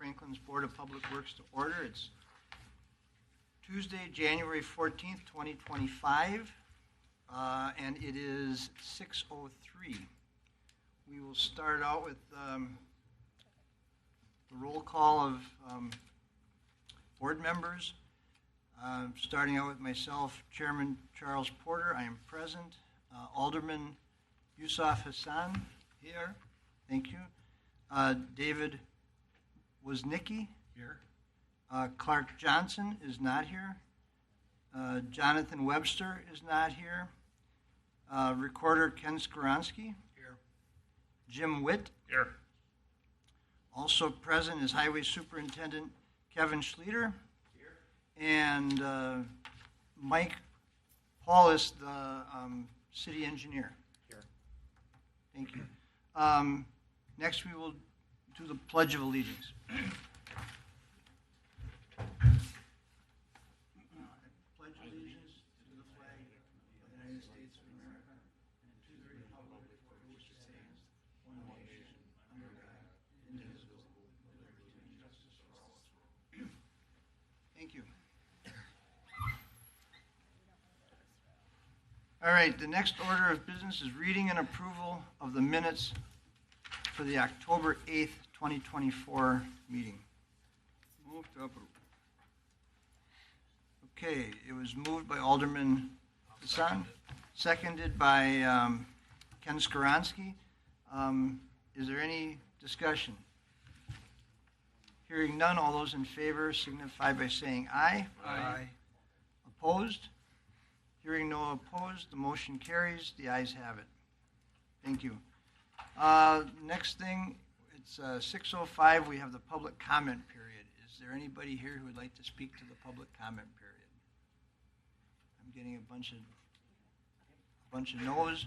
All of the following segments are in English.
Franklin's Board of Public Works to order. It's Tuesday, January 14th, 2025, and it is 6:03. We will start out with the roll call of board members, starting out with myself, Chairman Charles Porter. I am present. Alderman Yusuf Hassan here. Thank you. David Woznicki here. Clark Johnson is not here. Jonathan Webster is not here. Recorder Ken Skowronski here. Jim Witt here. Also present is Highway Superintendent Kevin Schlueter here. And Mike Paulus, the city engineer here. Thank you. Next, we will do the Pledge of Allegiance. Pledge allegiance to the flag of the United States of America and to the republic for which it stands, one nation, under God, indivisible, with liberty and justice for all. Thank you. All right, the next order of business is reading and approval of the minutes for the October 8th, 2024 meeting. Move to approve. Okay, it was moved by Alderman Hassan, seconded by Ken Skowronski. Is there any discussion? Hearing none, all those in favor signify by saying aye. Aye. Opposed? Hearing no opposed, the motion carries. The ayes have it. Thank you. Next thing, it's 6:05. We have the public comment period. Is there anybody here who would like to speak to the public comment period? I'm getting a bunch of no's.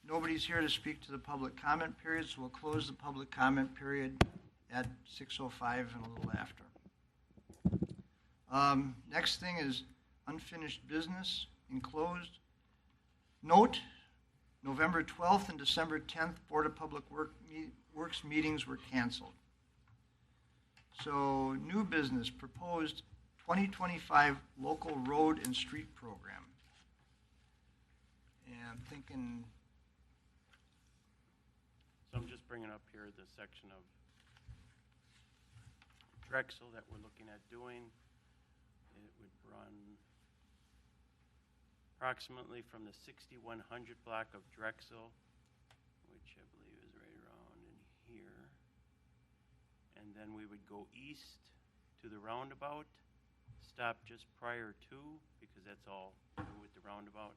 Nobody's here to speak to the public comment period, so we'll close the public comment period at 6:05 and a little after. Next thing is unfinished business enclosed. Note, November 12th and December 10th Board of Public Works meetings were canceled. So, new business, proposed 2025 local road and street program. And I'm thinking... So I'm just bringing up here the section of Drexel that we're looking at doing. It would run approximately from the 6100 block of Drexel, which I believe is right around in here. And then we would go east to the roundabout, stop just prior to, because that's all with the roundabout.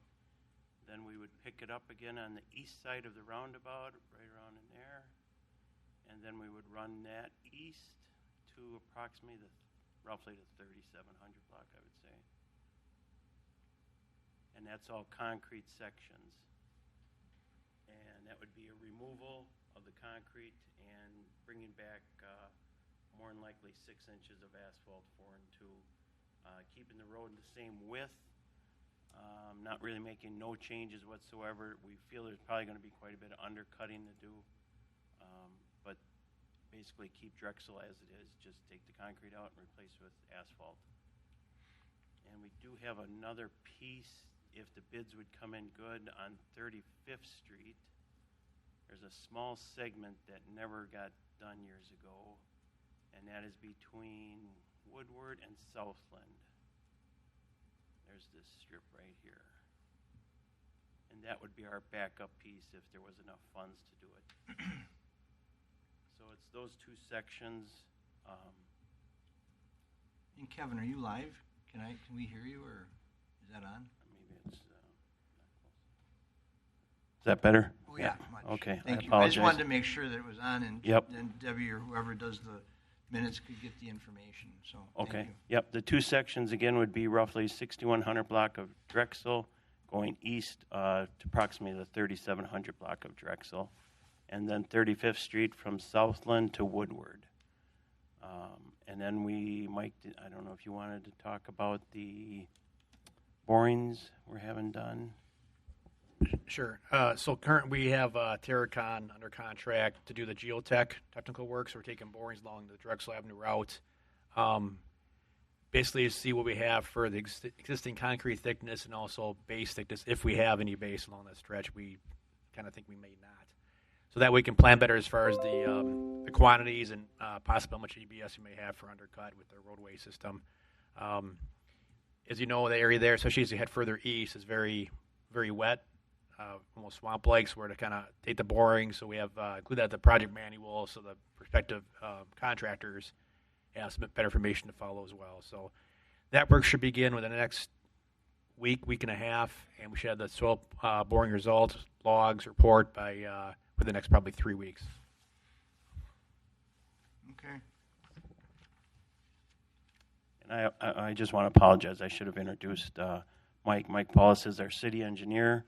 Then we would pick it up again on the east side of the roundabout, right around in there. And then we would run that east to approximately roughly the 3700 block, I would say. And that's all concrete sections. And that would be a removal of the concrete and bringing back more than likely 6 inches of asphalt, 4 and 2, keeping the road the same width, not really making no changes whatsoever. We feel there's probably going to be quite a bit of undercutting to do, but basically keep Drexel as it is, just take the concrete out and replace it with asphalt. And we do have another piece, if the bids would come in good, on 35th Street. There's a small segment that never got done years ago, and that is between Woodward and Southland. There's this strip right here. And that would be our backup piece if there was enough funds to do it. So it's those two sections. And Kevin, are you live? Can we hear you, or is that on? Maybe it's not close. Is that better? Oh, yeah, much. Okay, Thank I you. apologize. I just wanted to make sure that it was on, and then Debbie or whoever does the minutes could get the information. So, okay. Thank you. Yep, the two sections again would be roughly 6100 block of Drexel, going east to approximately the 3700 block of Drexel, and then 35th Street from Southland to Woodward. And then we might, I don't know if you wanted to talk about the borings we're having done. Sure. So we have Terracon under contract to do the geotech technical work. So we're taking borings along the Drexel Avenue route. Basically, to see what we have for the existing concrete thickness and also base thickness, if we have any base along that stretch. We kind of think we may not. So that we can plan better as far as the quantities and possibly how much EBS we may have for undercut with the roadway system. As you know, the area there, especially as you head further east, is very, very wet. Almost swamp-like, so we're to kind of take the boring. So we have include that in the project manual, so the prospective contractors have some better information to follow as well. So that work should begin within the next week and a half, and we should have the soil boring results, logs, report by for the next probably 3 weeks. Okay. And I just want to apologize. I should have introduced Mike. Mike Paulus is our city engineer.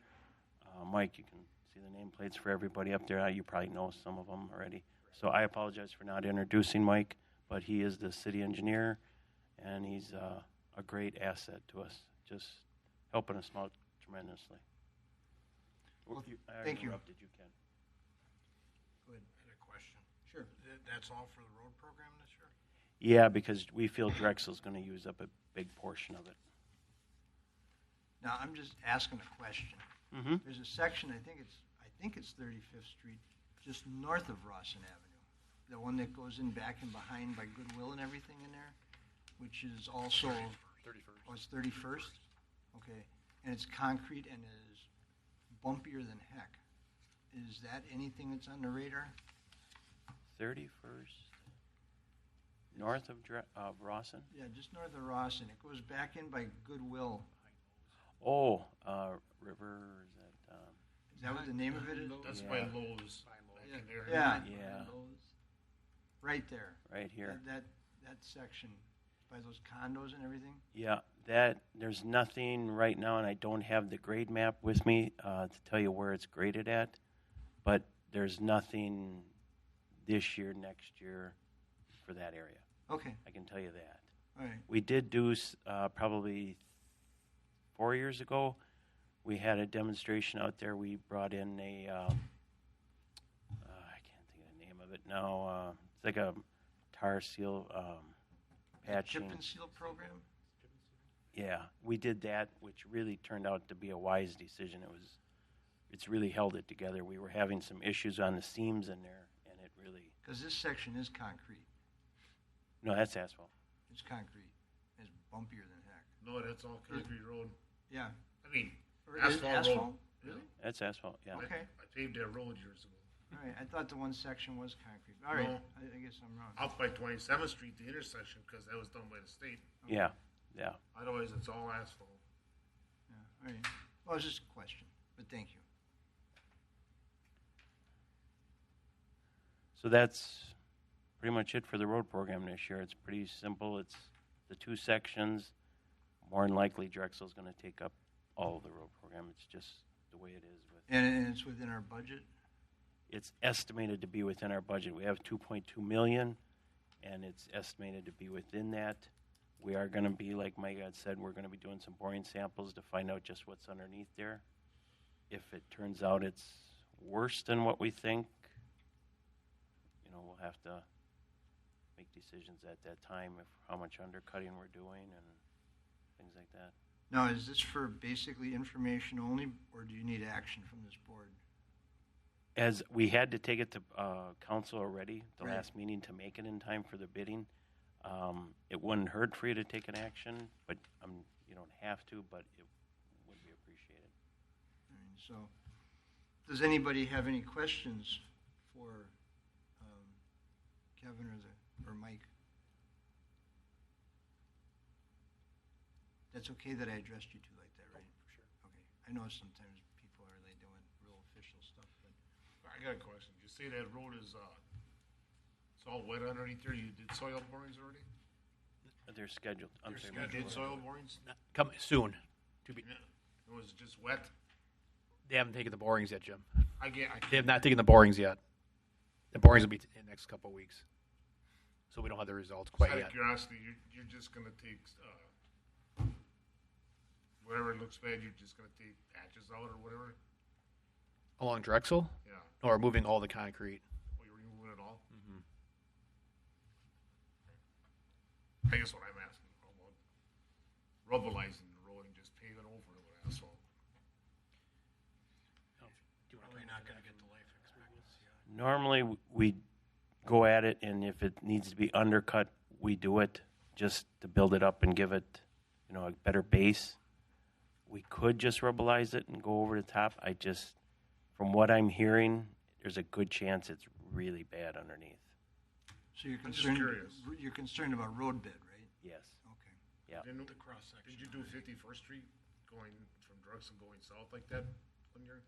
Mike, you can see the nameplates for everybody up there. You probably know some of them already. So I apologize for not introducing Mike, but he is the city engineer, and he's a great asset to us, just helping us out tremendously. Well, I already thank you. interrupted you, Ken. Go ahead. I had a question. Sure. That's all for the road program this year? Yeah, because we feel Drexel's going to use up a big portion of it. Now, I'm just asking a question. Mm-hmm. There's a section, I think it's 35th Street, just north of Rawson Avenue. The one that goes in back and behind by Goodwill and everything in there, which is also... 31st. Oh, it's 31st? Okay. And it's concrete and it is bumpier than heck. Is that anything that's on the radar? 31st, north of Rawson. Yeah, just north of Rawson. It goes back in by Goodwill. Oh, River, Is that what the name of it is? That's Yeah. by Lowe's. back in there. Yeah. Yeah. Right there. right here. That section by those condos and everything? Yeah, there's nothing right now, and I don't have the grade map with me to tell you where it's graded at, but there's nothing this year, next year for that area. Okay. I can tell you that. All right. We did do probably 4 years ago. We had a demonstration out there. We brought in a I can't think of the name of it now. It's like a tar seal patching. Chip and seal program? Yeah, we did that, which really turned out to be a wise decision. It's really held it together. We were having some issues on the seams in there, and it really. Because this section is concrete. No, that's asphalt. It's concrete. It's bumpier than heck. No, that's all concrete road. Yeah. I mean, Or is it asphalt road. Really? That's asphalt. Yeah. Okay. I paved that road years ago. All right. I thought the one section was concrete. All right. No. I guess I'm wrong. Out by 27th Street, the intersection, because that was done by the state. Yeah. Yeah. Otherwise, it's all asphalt. Yeah. All right. Well, it's just a question, but thank you. So that's pretty much it for the road program this year. It's pretty simple. It's the two sections. More than likely, Drexel's going to take up all of the road program. It's just the way it is. And it's within our budget? It's estimated to be within our budget. We have 2.2 million, and it's estimated to be within that. We are going to be, like Mike had said, we're going to be doing some boring samples to find out just what's underneath there. If it turns out it's worse than what we think, we'll have to make decisions at that time of how much undercutting we're doing and things like that. Now, is this for basically information only, or do you need action from this board? As we had to take it to council already, the Right. last meeting, to make it in time for the bidding. It wouldn't hurt for you to take an action, but you don't have to, but it would be appreciated. All right, so, does anybody have any questions for Kevin or Mike? That's okay that I addressed you two like that, right? For sure. Okay. I know sometimes people are like doing real official stuff, but I got a question. You say that road is, it's all wet underneath there? You did soil borings already? They're scheduled. I'm sorry, You Mike. did soil borings? Coming soon. To be, Yeah. It was just wet? they haven't taken the borings yet, Jim. I They have not taken the borings yet. The borings will be in the next couple of weeks. So we don't have the results Just quite out yet. of curiosity, you're just gonna take, whatever looks bad, you're just gonna take patches out or whatever? Along Drexel, Yeah. or moving all the concrete? Oh, you're removing it all? Mm-hmm. I guess what I'm asking, how about rubberizing the road and just paving over it with asphalt? Probably not going to get the life expectancy. Normally, we go at it, and if it needs to be undercut, we do it just to build it up and give it, a better base. We could just rubbleize it and go over the top. From what I'm hearing, there's a good chance it's really bad underneath. So you're I'm just concerned, curious. you're concerned about road bed, right? Yes. Okay. Yeah. Didn't you do 51st Street going from Drexel going south like that one year?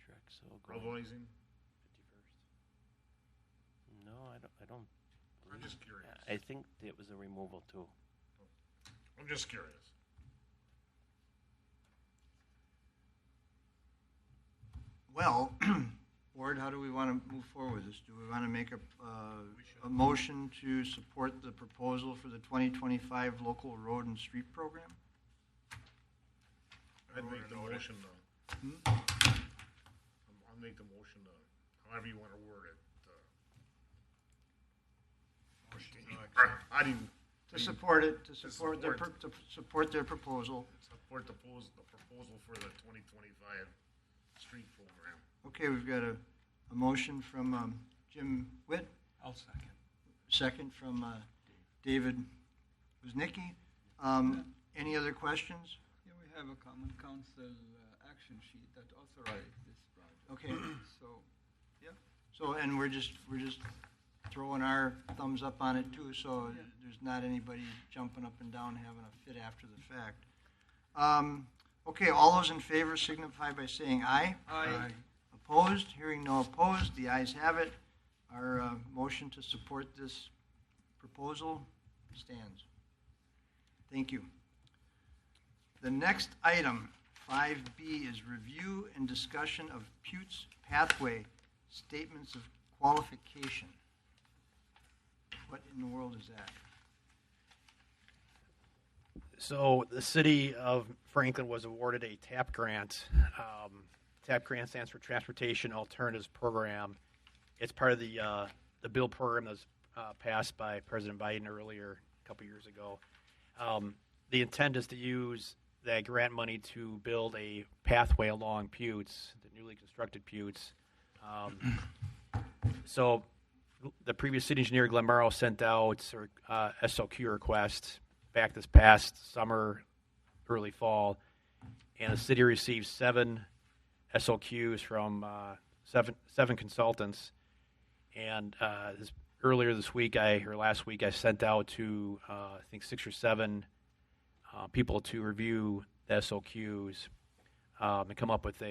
Drexel. Rubberizing? 51st. No, I don't. I'm just curious. I think it was a removal too. I'm just curious. Well, Board, how do we want to move forward with this? Do we want to make a motion to support the proposal for the 2025 local road and street program? I'd make the motion, Hmm? I'll make the motion, however you want to word it. I didn't. To support it, to support their proposal. Support the proposal for the 2025 street program. Okay, we've got a motion from Jim Witt, I'll second. second from David Woznicki. Any other questions? Yeah, we have a common council action sheet that authorized this project. Okay, So, so, and we're just throwing our thumbs up on it too, so Yeah. there's not anybody jumping up and down having a fit after the fact. Okay, all those in favor signify by saying aye. Aye. Opposed? Hearing no opposed, the ayes have it. Our motion to support this proposal stands. Thank you. The next item, 5B, is review and discussion of Pute's Pathway Statements of Qualification. What in the world is that? So the city of Franklin was awarded a TAP grant. TAP grant stands for Transportation Alternatives Program. It's part of the bill program that was passed by President Biden earlier a couple years ago. The intent is to use that grant money to build a pathway along Putes, the newly constructed Putes. So the previous city engineer, Glenn Morrow, sent out a SOQ request back this past summer, early fall, and the city received 7 SOQs from seven consultants. And earlier this week, last week, I sent out to I think 6 or 7 people to review the SOQs and come up with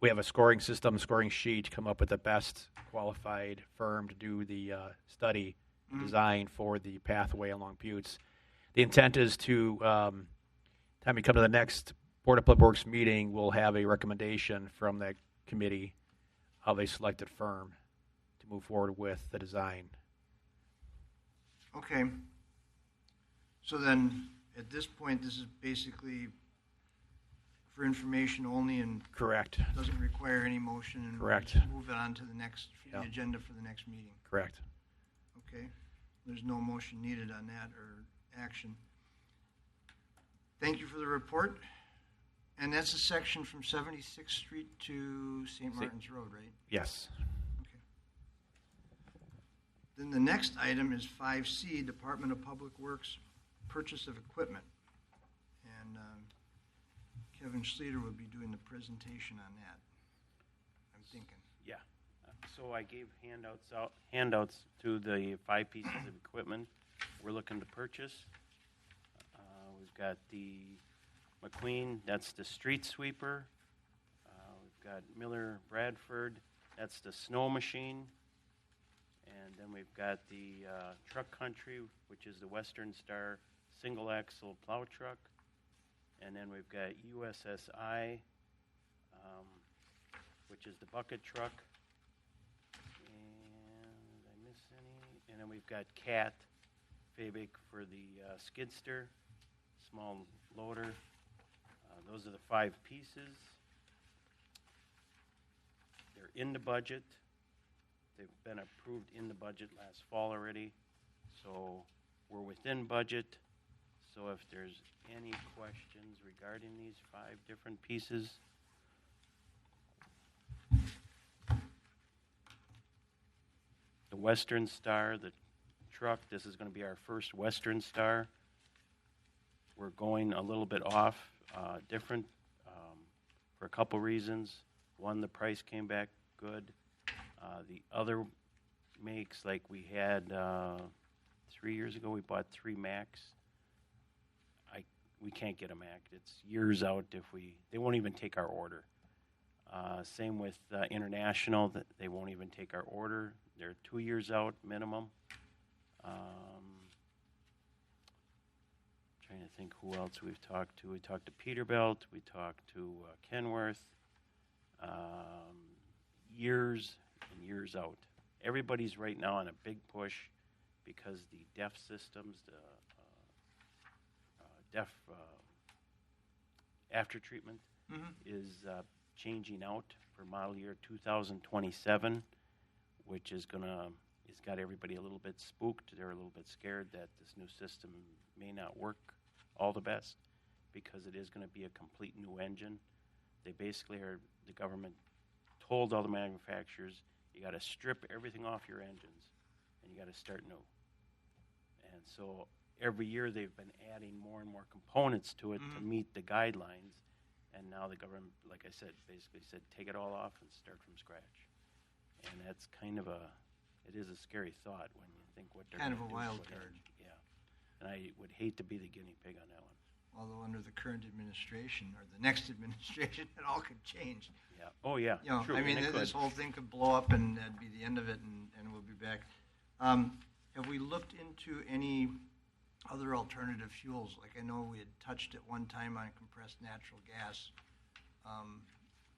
we have a scoring system, scoring sheet, to come up with the best qualified firm to do the study design for the pathway along Putes. The intent is to, time we come to the next Board of Public Works meeting, we'll have a recommendation from that committee of a selected firm to move forward with the design. Okay. So then, at this point, this is basically for information only and Correct. doesn't require any motion. And Correct. we'll just move it on to the Yeah. agenda for the next meeting. Correct. Okay. There's no motion needed on that or action. Thank you for the report. And that's a section from 76th Street to St. Martin's Road, right? Yes. Okay. Then the next item is 5C, Department of Public Works, Purchase of Equipment. And Kevin Schleter will be doing the presentation on that, I'm thinking. Yeah. So I gave handouts to the 5 pieces of equipment we're looking to purchase. We've got the McQueen, that's the street sweeper. We've got Miller Bradford, that's the snow machine. And then we've got the Truck Country, which is the Western Star single axle plow truck. And then we've got USSI, which is the bucket truck. And did I miss any? And then we've got CAT, Fabic for the skidster, small loader. Those are the 5 pieces. They're in the budget. They've been approved in the budget last fall already. So we're within budget. So if there's any questions regarding these 5 different pieces. The Western Star, the truck, this is going to be our first Western Star. We're going a little bit off, different, for a couple reasons. One, the price came back good. The other makes, like we had 3 years ago, we bought 3 Macs. We can't get a Mac. It's years out if they won't even take our order. Same with International, that they won't even take our order. They're 2 years out minimum. Trying to think who else we've talked to. We talked to Peterbilt. We talked to Kenworth. Years and years out. Everybody's right now on a big push because the DEF systems, the DEF after treatment is changing out for model year 2027, which is got everybody a little bit spooked. They're a little bit scared that this new system may not work all the best because it is going to be a complete new engine. They basically the government told all the manufacturers, you got to strip everything off your engines and you got to start new. And so every year they've been adding more and more components to it to meet the guidelines. And now the government, like I said, basically said, take it all off and start from scratch. And that's kind of it is a scary thought when you think what they're Kind of gonna a do wild with it. card. Yeah. And I would hate to be the guinea pig on that one. Although under the current administration or the next administration, it all could change. Yeah. Oh, yeah. You know, True. I mean, and it this could. whole thing could blow up and that'd be the end of it, and we'll be back. Have we looked into any other alternative fuels? Like I know we had touched at one time on compressed natural gas,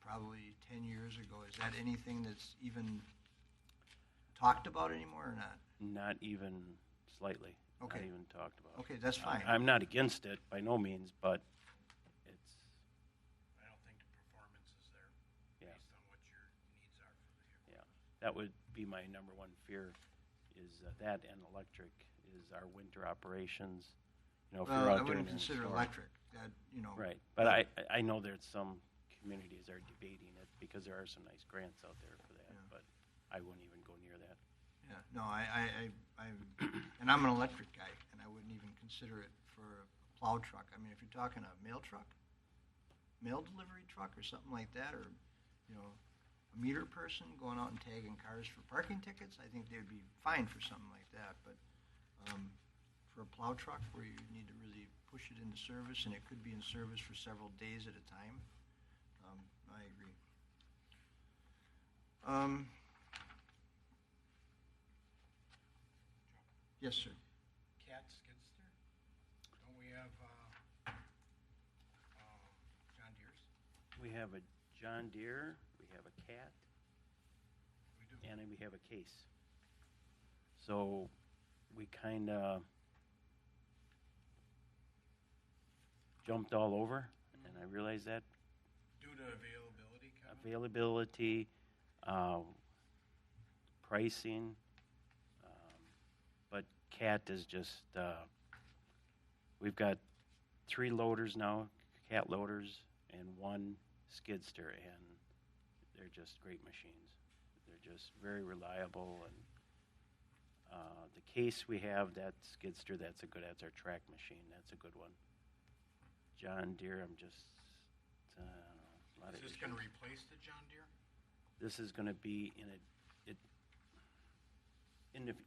probably 10 years ago. Is that anything that's even talked about anymore or not? Not even slightly. Okay. Not even talked about. Okay, that's fine. I'm not against it by no means, but it's I don't think the performance is there Yeah. based on what your needs are for the vehicle. yeah. That would be my number one fear is that and electric is our winter operations. You know, if Well, you're I out there wouldn't in the consider storm. electric. That Right, but I know there's some communities are debating it because there are some nice grants out there for that. Yeah. But I wouldn't even go near that. Yeah, no, and I'm an electric guy, and I wouldn't even consider it for a plow truck. I mean, if you're talking a mail truck, mail delivery truck or something like that, or, you know, a meter person going out and tagging cars for parking tickets, I think they would be fine for something like that. But for a plow truck where you need to really push it into service, and it could be in service for several days at a time, I agree. Yes, sir. Cat Skidster? Don't we have John Deere's? We have a John Deere, we have a Cat, We do. and then we have a Case. So we kind of jumped all over, and I realized that Due to availability, Kevin? availability, pricing, but Cat is just, we've got 3 loaders now, Cat loaders, and 1 skidster, and they're just great machines. They're just very reliable, and the Case we have, that skidster, that's our track machine, that's a good one. John Deere, I'm just, I don't know, a lot of Is this issues. going to replace the John Deere? This is going to be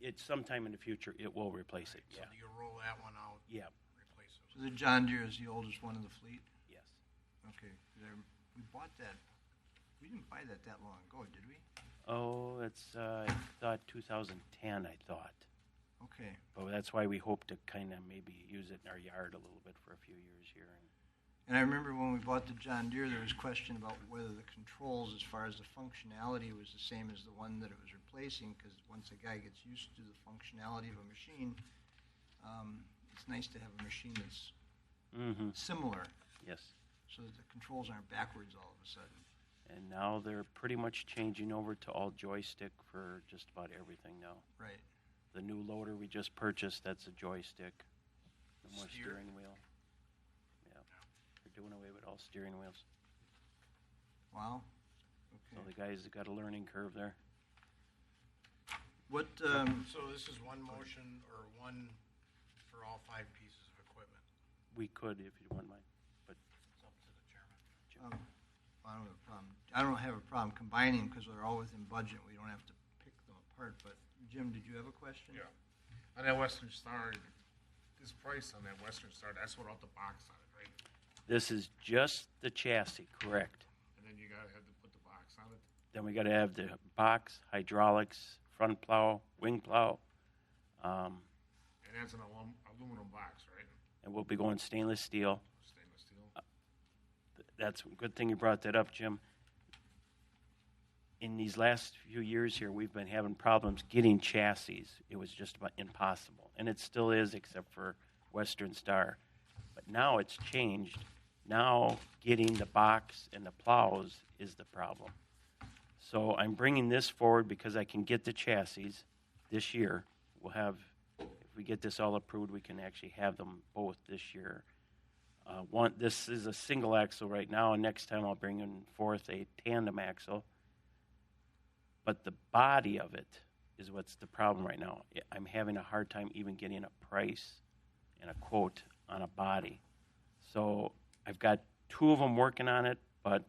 it's sometime in the future. It will replace it. So Yeah. do you roll that one out, Yeah. replace it? So the John Deere is the oldest one in the fleet? Yes. Okay, 'cause we bought that, we didn't buy that long ago, did we? Oh, it's I thought 2010. I thought, Okay, but that's why we hope to kind of maybe use it in our yard a little bit for a few years here. and I remember when we bought the John Deere, there was question about whether the controls, as far as the functionality, was the same as the one that it was replacing, because once a guy gets used to the functionality of a machine, it's nice to have a machine that's Mm-hmm. similar, Yes. so that the controls aren't backwards all of a sudden. And now they're pretty much changing over to all joystick for just about everything now. Right. The new loader we just purchased, that's a joystick. No more Steer. steering wheel. Yeah. They're doing away with all steering wheels. Wow. So Okay. the guys have got a learning curve there. What, So this is one motion or one for all 5 pieces of equipment? We could, if you wouldn't mind. It's up to the chairman. I don't have a problem. I don't have a problem combining them because they're all within budget. We don't have to pick them apart. But Jim, did you have a question? Yeah. On that Western Star, this price on that Western Star, that's without the box on it, right? This is just the chassis, correct? And then you gotta have to put the box on it. Then we got to have the box, hydraulics, front plow, wing plow, And that's an aluminum box, right? and we'll be going stainless steel. Stainless steel. That's a good thing you brought that up, Jim. In these last few years here, we've been having problems getting chassis. It was just about impossible, and it still is, except for Western Star. But now it's changed. Now getting the box and the plows is the problem. So I'm bringing this forward because I can get the chassis this year. We'll have, if we get this all approved, we can actually have them both this year. This is a single axle right now, and next time I'll bring in forth a tandem axle. But the body of it is what's the problem right now. I'm having a hard time even getting a price and a quote on a body. So I've got 2 of them working on it, but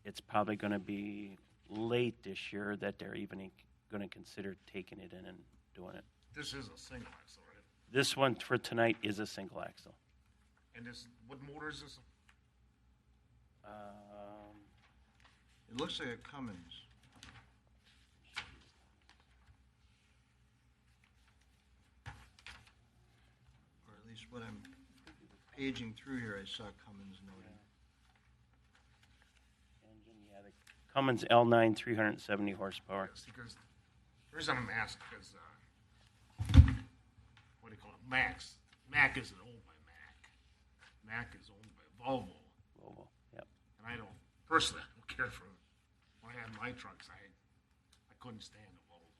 it's probably going to be late this year that they're even going to consider taking it in and doing it. This is a single axle, right? This one for tonight is a single axle. And this, what motor is this? It looks like a Cummins. Or at least what I'm paging through here, I saw Cummins noted. Engine, yeah, the Cummins L9 370 horsepower. Yes, because the reason I'm asking is, what do you call it? Mack isn't owned by Mack. Mack is owned by Volvo. Volvo, yep. And I don't, personally, I don't care for, when I had my trucks, I couldn't stand a Volvo.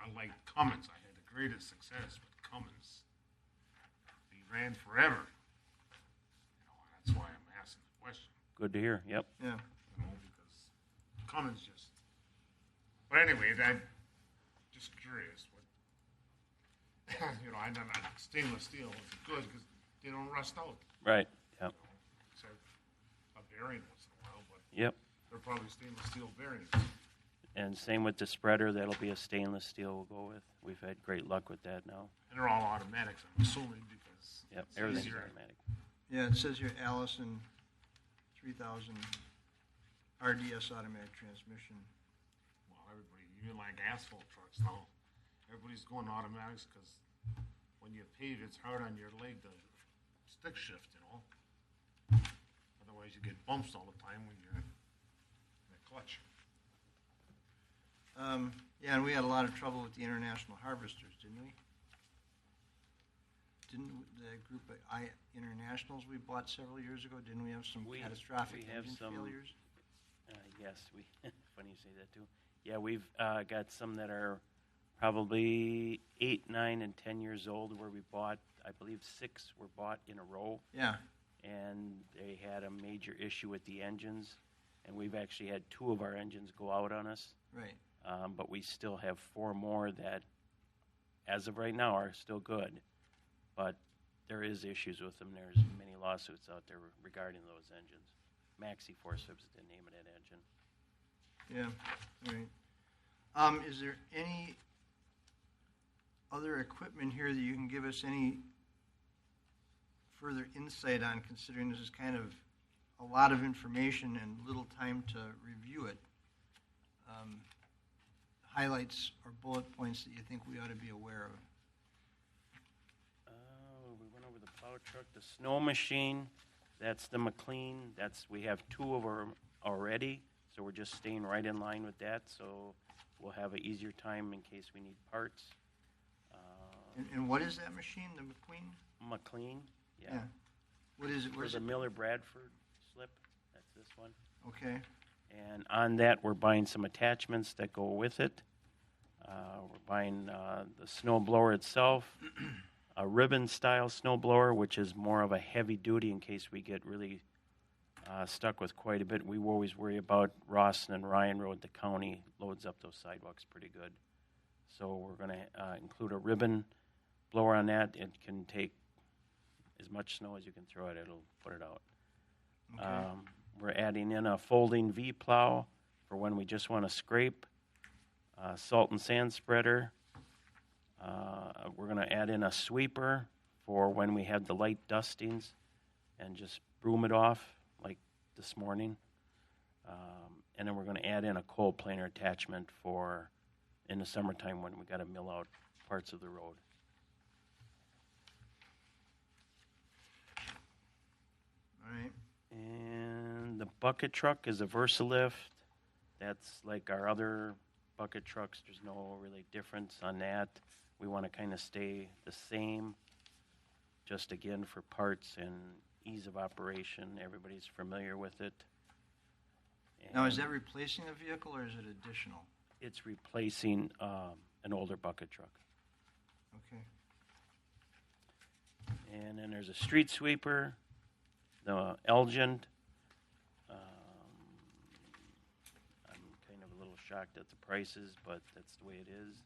I liked Cummins. I had the greatest success with Cummins. He ran forever. You know, that's why I'm asking the question. Good to hear, yep. Yeah. You know, because Cummins just. But anyway, I'm just curious. What you know, I know that stainless steel is good because they don't rust out. Right, yep. You know, except a bearing once in a while, but Yep. they're probably stainless steel bearings. And same with the spreader, that'll be a stainless steel we'll go with. We've had great luck with that now. And they're all automatics, I'm assuming, because Yep, it's everything's easier. automatic. Yeah, it says here Allison 3000 RDS automatic transmission. Well, everybody, even like asphalt trucks now, everybody's going automatics because when you pave, it's hard on your leg to stick shift, you know. Otherwise, you get bumps all the time when you're in the clutch. Yeah, and we had a lot of trouble with the international harvesters, didn't we? Didn't the group of internationals we bought several years ago, didn't we have some catastrophic we have engine some- failures? Yes, we. Funny you say that too. Yeah, we've got some that are probably 8, 9, and 10 years old. Where we bought, I believe, 6 were bought in a row, Yeah, and they had a major issue with the engines. And we've actually had 2 of our engines go out on us, right. but we still have 4 more that, as of right now, are still good. But there is issues with them. There's many lawsuits out there regarding those engines. Maxi Forceps is the name of that engine. Yeah, all right. Is there any other equipment here that you can give us any further insight on, considering this is kind of a lot of information and little time to review it? Highlights or bullet points that you think we ought to be aware of? We went over the plow truck, the snow machine. That's the McLean. We have 2 of them already, so we're just staying right in line with that. So we'll have an easier time in case we need parts. And what is that machine, the McQueen? McLean, yeah. What is it? For Where's the it? Miller Bradford slip. That's this one. Okay, And on that, we're buying some attachments that go with it. We're buying the snow blower itself, a ribbon-style snow blower, which is more of a heavy duty in case we get really stuck with quite a bit. We always worry about Rawson and Ryan Road. The county loads up those sidewalks pretty good. So we're going to include a ribbon blower on that. It can take as much snow as you can throw at it. It'll put it out. okay. We're adding in a folding V plow for when we just want to scrape. Salt and sand spreader. We're going to add in a sweeper for when we have the light dustings and just broom it off like this morning. And then we're going to add in a coal planer attachment for in the summertime when we got to mill out parts of the road. All right, And the bucket truck is a Versalift. That's like our other bucket trucks. There's no really difference on that. We want to kind of stay the same, just again for parts and ease of operation. Everybody's familiar with it. now is And that replacing a vehicle or is it additional? It's replacing an older bucket truck. Okay, And then there's a street sweeper, the Elgin. I'm kind of a little shocked at the prices, but that's the way it is.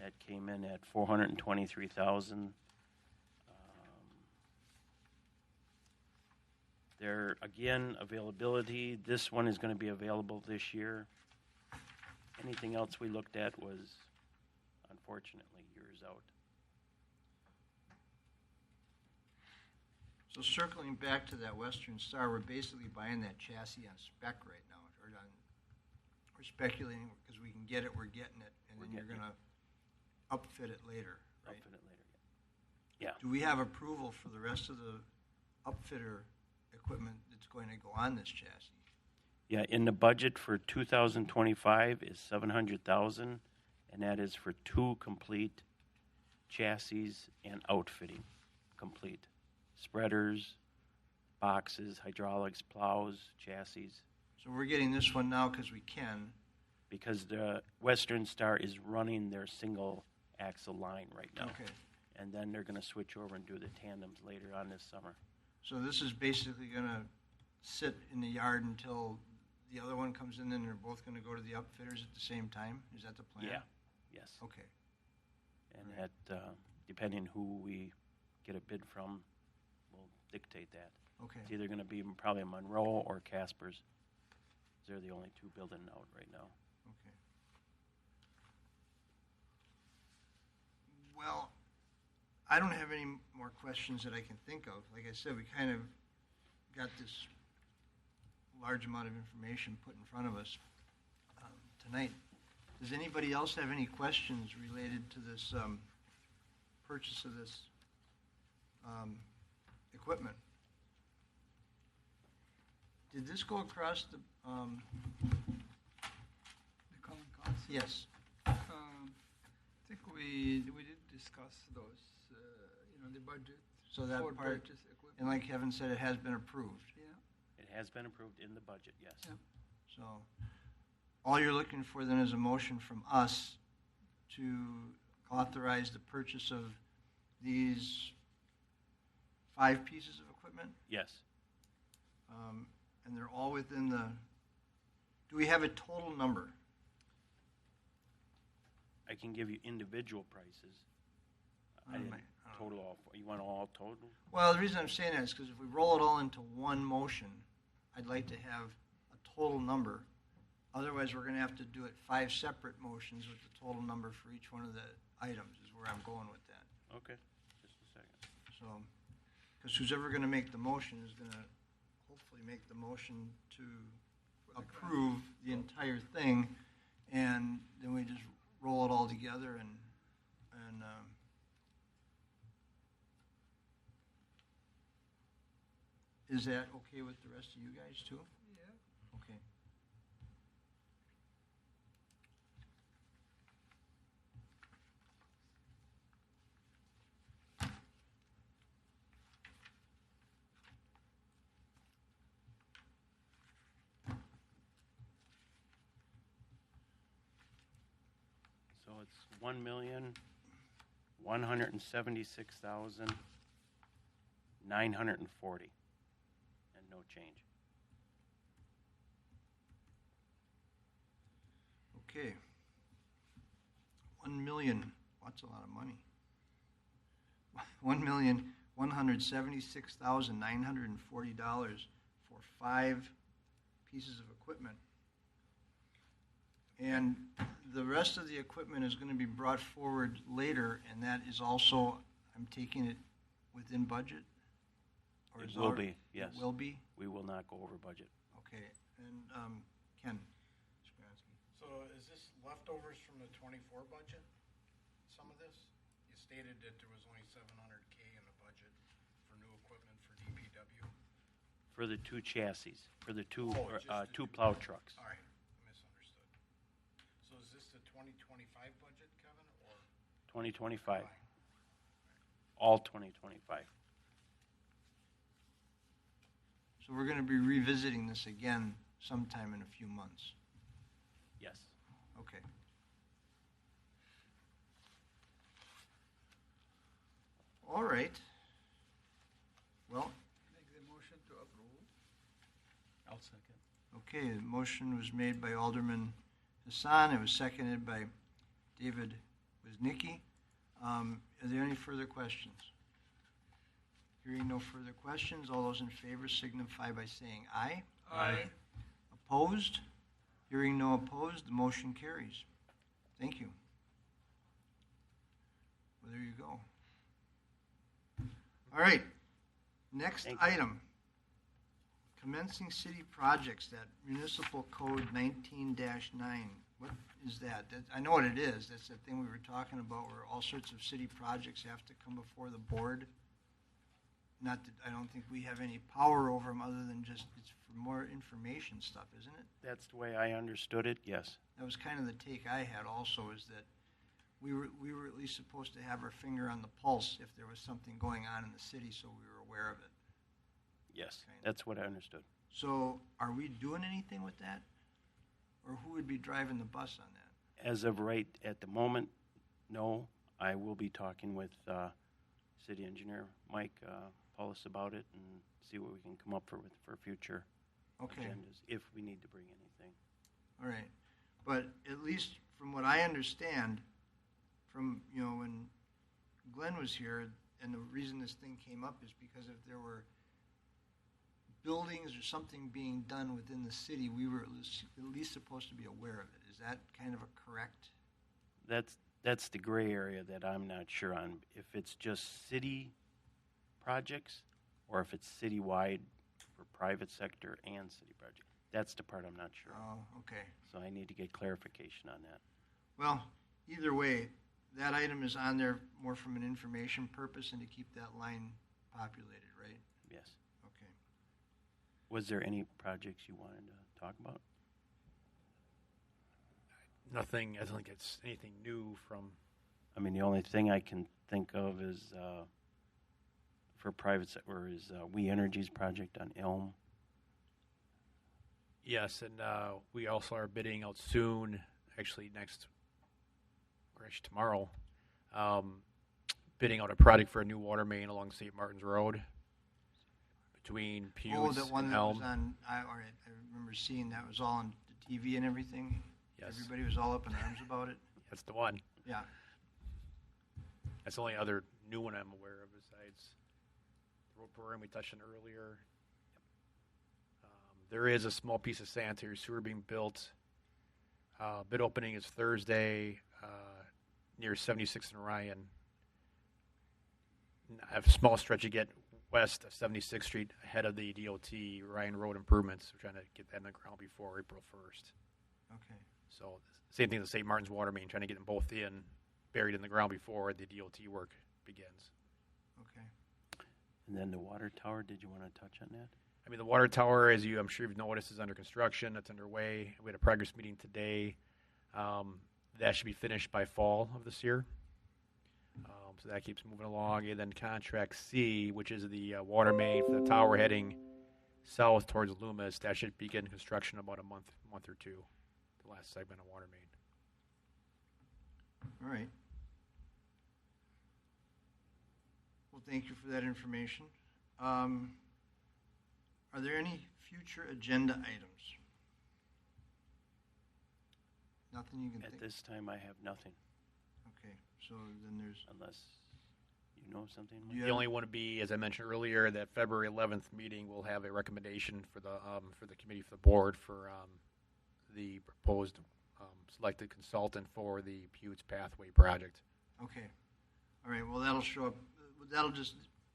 That came in at $423,000. There again, availability. This one is going to be available this year. Anything else we looked at was, unfortunately, years out. so circling back to that Western Star, we're basically buying that chassis on spec right now, we're speculating because we can get it, we're getting it, and then We're you're getting gonna upfit it later, right? Outfit it later. Yeah. Do we have approval for the rest of the upfitter equipment that's going to go on this chassis? Yeah, in the budget for 2025 is $700,000, and that is for 2 complete chassis and outfitting, complete spreaders, boxes, hydraulics, plows, chassis. So we're getting this one now because we can. Because the Western Star is running their single axle line right now, Okay. and then they're going to switch over and do the tandems later on this summer. So this is basically going to sit in the yard until the other one comes in, and they're both going to go to the upfitters at the same time? Is that the plan? Yeah. Yes. Okay. And that, depending who we get a bid from, will dictate that. Okay. It's either going to be probably Monroe or Casper's. They're the only 2 building out right now. Okay. Well, I don't have any more questions that I can think of. Like I said, we kind of got this large amount of information put in front of us tonight. Does anybody else have any questions related to this purchase of this equipment? Did this go across the? The common council. Yes. I think we did discuss those, the budget. So that for part, purchase equipment. and like Kevin said, it has been approved. Yeah. It has been approved in the budget, yes. Yeah. So all you're looking for then is a motion from us to authorize the purchase of these 5 pieces of equipment? Yes. And they're all within the, do we have a total number? I can give you individual prices. I didn't total all. You want all total? Well, the reason I'm saying that is because if we roll it all into one motion, I'd like to have a total number. Otherwise, we're going to have to do it 5 separate motions with the total number for each one of the items is where I'm going with that. Okay. Just a second. So, because who's ever going to make the motion is going to hopefully make the motion to approve the entire thing, and then we just roll it all together and is that okay with the rest of you guys too? Yeah. Okay. it's $1,176,940, and no change. Okay. 1 million, that's a lot of money. $1,176,940 for 5 pieces of equipment. And the rest of the equipment is going to be brought forward later, and that is also, I'm taking it within budget? Or It is will already- be, yes. It will be? We will not go over budget. Okay. And Ken Skransky. So is this leftovers from the 24 budget, some of this? You stated that there was only 700K in the budget for new equipment for DPW. For the 2 chassis, for the two, Oh, just the 2 two. plow trucks. All right, misunderstood. So is this the 2025 budget, Kevin, or? 2025, all 2025. So we're going to be revisiting this again sometime in a few months. Yes. Okay. All right. Well, Make the motion to approve. I'll second. okay, the motion was made by Alderman Hassan. It was seconded by David Woznicki. Are there any further questions? Hearing no further questions, all those in favor signify by saying aye. Aye. Opposed? Hearing no opposed, the motion carries. Thank you. Well, there you go. All right, next Thank you. item. Commencing city projects, that municipal code 19-9. What is that? I know what it is. That's that thing we were talking about where all sorts of city projects have to come before the board. Not that I don't think we have any power over them other than just it's for more information stuff, isn't it? That's the way I understood it, yes. That was kind of the take I had also, is that we were at least supposed to have our finger on the pulse if there was something going on in the city, so we were aware of it. Yes, Okay. that's what I understood. So are we doing anything with that? Or who would be driving the bus on that? As of right at the moment, no. I will be talking with City Engineer Mike Paulus about it and see what we can come up for future Okay, agendas, if we need to bring anything. all right. But at least from what I understand, from, when Glenn was here, and the reason this thing came up is because if there were buildings or something being done within the city, we were at least supposed to be aware of it. Is that kind of a correct? That's the gray area that I'm not sure on. If it's just city projects, or if it's citywide for private sector and city project. That's the part I'm not sure of. Oh, okay. So I need to get clarification on that. Well, either way, that item is on there more from an information purpose and to keep that line populated, right? Yes. Okay. Was there any projects you wanted to talk about? Nothing, I don't think it's anything new from, I mean, the only thing I can think of is for private sector is We Energy's project on Elm. yes, and we also are bidding out soon, actually tomorrow, bidding out a project for a new water main along St. Martin's Road between Oh, Pewes that one and that was Elm. on, I remember seeing that was all on the TV and everything. Yes, Everybody was all up in arms about it. that's the one. Yeah. That's the only other new one I'm aware of besides the road program we touched on earlier. There is a small piece of sanitary sewer being built. Bid opening is Thursday near 76th and Ryan. I have a small stretch to get west of 76th Street ahead of the DOT Ryan Road improvements. We're trying to get that in the ground before April 1st. Okay. So same thing as St. Martin's water main, trying to get them both buried in the ground before the DOT work begins. Okay. And then the water tower, did you want to touch on that? I mean, the water tower, as I'm sure you've noticed, is under construction. It's underway. We had a progress meeting today. That should be finished by fall of this year. So that keeps moving along. And then contract C, which is the water main for the tower heading south towards Loomis, that should begin construction about a month or two. The last segment of water main. All right. Well, thank you for that information. Are there any future agenda items? Nothing you can At think? this time, I have nothing, Okay, so then there's, unless you know something. Mike? Yeah. The only one would be, as I mentioned earlier, that February 11th meeting will have a recommendation for the committee, for the board, for the proposed selected consultant for the Pewds Pathway project. okay. All right, well, that'll show up, that'll just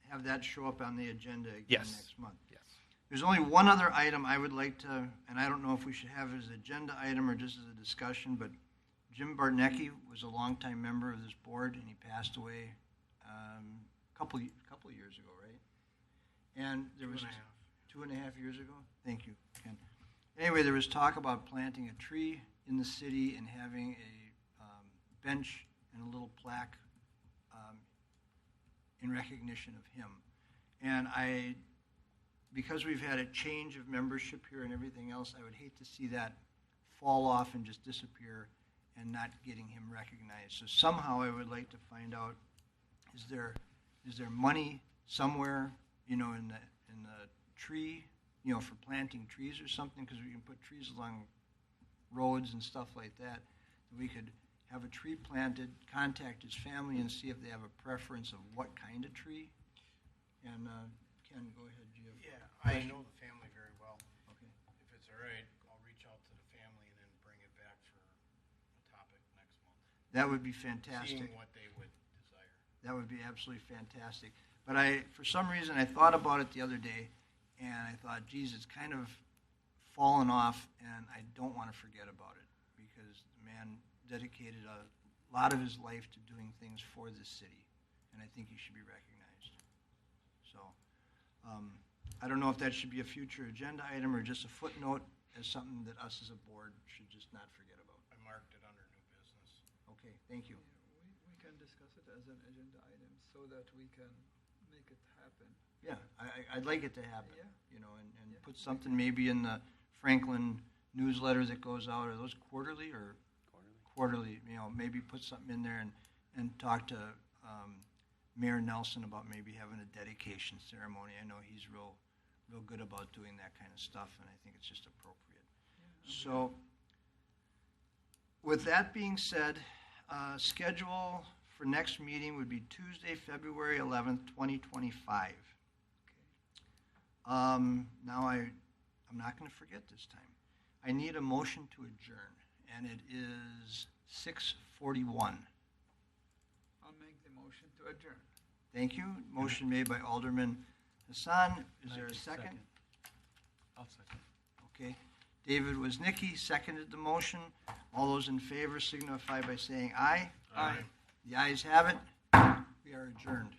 have that show up on the agenda again Yes. next month. Yes. There's only one other item I would like to, and I don't know if we should have it as an agenda item or just as a discussion, but Jim Bartnecki was a longtime member of this board, and he passed away a couple of years ago, right? And there was 2.5 years ago. Thank you, Ken. Anyway, there was talk about planting a tree in the city and having a bench and a little plaque in recognition of him. And because we've had a change of membership here and everything else, I would hate to see that fall off and just disappear and not getting him recognized. So somehow I would like to find out, is there money somewhere, in the tree, for planting trees or something, because we can put trees along roads and stuff like that. We could have a tree planted, contact his family and see if they have a preference of what kind of tree. And Ken, go ahead. Do you have Yeah, I know the family very well. Okay. If it's all right, I'll reach out to the family and then bring it back for a topic next month. That would be fantastic. Seeing what they would desire. That would be absolutely fantastic. But for some reason, I thought about it the other day, and I thought, geez, it's kind of fallen off, and I don't want to forget about it, because the man dedicated a lot of his life to doing things for this city, and I think he should be recognized. So, I don't know if that should be a future agenda item or just a footnote as something that us as a board should just not forget about. I marked it under new business. Okay, thank you. We can discuss it as an agenda item so that we can make it happen. Yeah, I'd like it to happen, Yeah. and Yeah. put something maybe in the Franklin newsletter that goes out. Are those quarterly or quarterly? Maybe put something in there and talk to Mayor Nelson about maybe having a dedication ceremony. I know he's real good about doing that kind of stuff, and I think it's just appropriate. So, with that being said, schedule for next meeting would be Tuesday, February 11th, 2025. Now I'm not going to forget this time. I need a motion to adjourn, and it is 6:41. I'll make the motion to adjourn. Thank you. Motion made by Alderman Hassan. Is there a second? I'll second. Okay. David Woznicki seconded the motion. All those in favor signify by saying aye. Aye. The ayes have it. We are adjourned.